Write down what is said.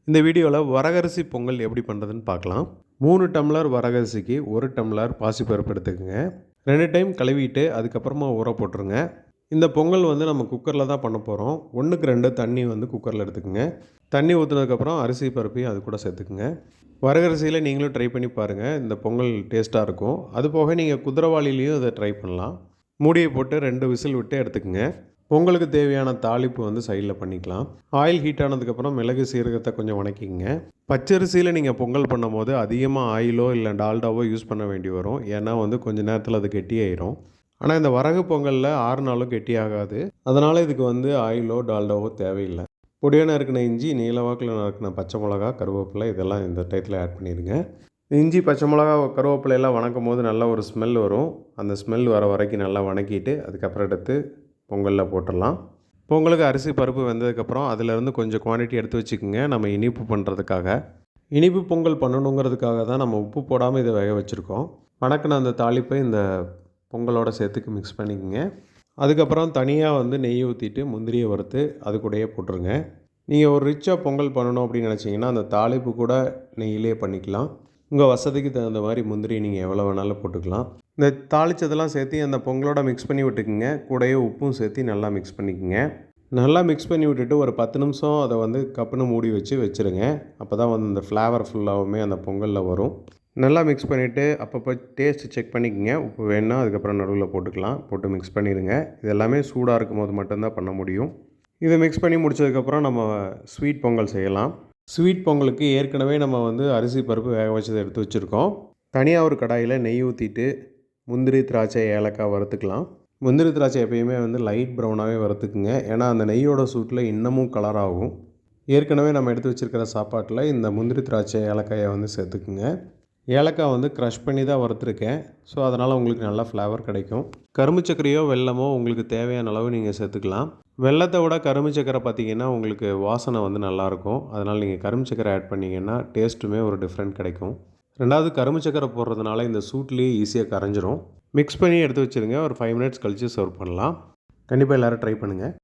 இந்த வீடியோவில் வரகரிசி பொங்கல் எப்படி பண்ணுறதுன்னு பார்க்கலாம். 3 டம்ளர் வரகரிசிக்கு 1 டம்ளர் பாசிப்பருப்பு எடுத்துக்கோங்க. 2 டைம் கழுவிட்டு அதுக்கப்புறமா ஊற போட்டுருங்க. இந்த பொங்கல் நம்ம குக்கரில் தான் பண்ண போகிறோம். 1க்கு 2 தண்ணி குக்கரில் எடுத்துக்கோங்க. தண்ணி ஊற்றுனதுக்கப்புறம் அரிசி பருப்பையும் அது கூட சேர்த்துக்குங்க. வரகரிசியில் நீங்களும் ட்ரை பண்ணி பாருங்கள், இந்த பொங்கல் டேஸ்ட்டாக இருக்கும். அது போக நீங்கள் குதிரவாளிலையும் இதை ட்ரை பண்ணலாம். மூடியை போட்டு 2 விசில் விட்டு எடுத்துக்கோங்க. பொங்கலுக்கு தேவையான தாளிப்பு சைடில் பண்ணிக்கலாம். ஆயில் ஹீட் ஆனதுக்கப்புறம் மிளகு சீரகத்தை கொஞ்சம் வணக்கிங்க. பச்சரிசியில் நீங்கள் பொங்கல் பண்ணும் போது அதிகமாக ஆயிலோ இல்லை டால்டாவோ யூஸ் பண்ண வேண்டி வரும். ஏன்னா கொஞ்சம் நேரத்தில் அது கெட்டியாயிரும். ஆனால் இந்த வரகு பொங்கலில் 6 நாளும் கெட்டியாகாது. அதனால் இதுக்கு ஆயிலோ டால்டாவோ தேவையில்லை. பொடியாக நறுக்கின இஞ்சி, நீளவாக்கில் நறுக்கின பச்சை மிளகா, கருவேப்பிலை இதெல்லாம் இந்த டயத்தில் ஆட் பண்ணிடுங்க. இஞ்சி, பச்சை மிளகா, கருவேப்பிலையெல்லாம் வணக்கும் போது நல்ல ஒரு ஸ்மெல் வரும். அந்த ஸ்மெல் வர வரைக்கும் நல்லா வணக்கிட்டு அதுக்கப்புறம் எடுத்து பொங்கலில் போட்டுடலாம். பொங்கலுக்கு அரிசி பருப்பு வெந்ததுக்கப்புறம் அதிலேருந்து கொஞ்சம் குவான்டிட்டி எடுத்து வச்சுக்கோங்க. நம்ம இனிப்பு பண்ணுறதுக்காக, இனிப்பு பொங்கல் பண்ணணுங்கிறதுக்காக தான் நம்ம உப்பு போடாமல் இதை வேக வச்சுருக்கோம். வணக்கின அந்த தாளிப்பை இந்த பொங்கலோட சேர்த்துக்கு மிக்ஸ் பண்ணிக்கோங்க. அதுக்கப்புறம் தனியாக நெய் ஊற்றிட்டு முந்திரியை வறுத்து அது கூடயே போட்டுருங்க. நீங்கள் ஒரு ரிச்சாக பொங்கல் பண்ணணும் அப்படின்னு நினச்சிங்கன்னா அந்த தாளிப்பு கூட நெய்யிலே பண்ணிக்கலாம். உங்கள் வசதிக்கு தகுந்த மாதிரி முந்திரி நீங்கள் எவ்வளோ வேணாலும் போட்டுக்கலாம். இந்த தாளித்ததெல்லாம் சேர்த்து அந்த பொங்கலோட மிக்ஸ் பண்ணி விட்டுக்குங்க. கூடயே உப்பும் சேர்த்து நல்லா மிக்ஸ் பண்ணிக்கோங்க. நல்லா மிக்ஸ் பண்ணி விட்டுட்டு ஒரு 10 நிமிஷம் அதை கப்புன்னு மூடி வச்சுருங்க. அப்போ தான் இந்த ஃப்ளேவர் ஃபுல்லாகவுமே அந்த பொங்கலில் வரும். நல்லா மிக்ஸ் பண்ணிவிட்டு அப்பப்போ டேஸ்ட்டு செக் பண்ணிக்கோங்க. உப்பு வேணுன்னா அதுக்கப்புறம் நடுவில் போட்டு மிக்ஸ் பண்ணிடுங்க. இது எல்லாமே சூடாக இருக்கும் போது மட்டும்தான் பண்ண முடியும். இதை மிக்ஸ் பண்ணி முடிச்சதுக்கப்புறம் நம்ம ஸ்வீட் பொங்கல் செய்யலாம். ஸ்வீட் பொங்கலுக்கு ஏற்கனவே நம்ம அரிசி பருப்பு வேக வச்சதை எடுத்து வச்சுருக்கோம். தனியாக ஒரு கடாயில் நெய் ஊற்றிட்டு முந்திரி, திராட்சை, ஏலக்காய் வறுத்துக்கலாம். முந்திரி, திராட்சை எப்பயுமே லைட் ப்ரௌனாகவே வறுத்துக்குங்க. ஏன்னா அந்த நெய்யோட சூட்டில் இன்னமும் கலர் ஆகும். ஏற்கனவே நம்ம எடுத்து வச்சுருக்கிற சாப்பாட்டில் இந்த முந்திரி, திராட்சை, ஏலக்காயை சேர்த்துக்குங்க. ஏலக்காய் க்ரஷ் பண்ணி தான் வறுத்துருக்கேன். ஸோ அதனால் உங்களுக்கு நல்லா ஃப்ளேவர் கிடைக்கும். கரும்பு சர்க்கரையோ வெல்லமோ உங்களுக்கு தேவையான அளவு நீங்கள் சேர்த்துக்கலாம். வெல்லத்தை விட கரும்பு சர்க்கரை பார்த்திங்கன்னா உங்களுக்கு வாசனை நல்லாயிருக்கும். அதனால் நீங்கள் கரும்பு சர்க்கரை ஆட் பண்ணிங்கன்னா டேஸ்ட்டுமே ஒரு டிஃப்ரெண்ட் கிடைக்கும். 2வது கரும்பு சர்க்கரை போடுறதுனால இந்த சூட்லேயே ஈஸியாக கரைஞ்சிரும். மிக்ஸ் பண்ணி எடுத்து வச்சுருங்க. ஒரு 5 மினிட்ஸ் கழித்து சர்வ் பண்ணலாம். கண்டிப்பாக எல்லோரும் ட்ரை பண்ணுங்கள்.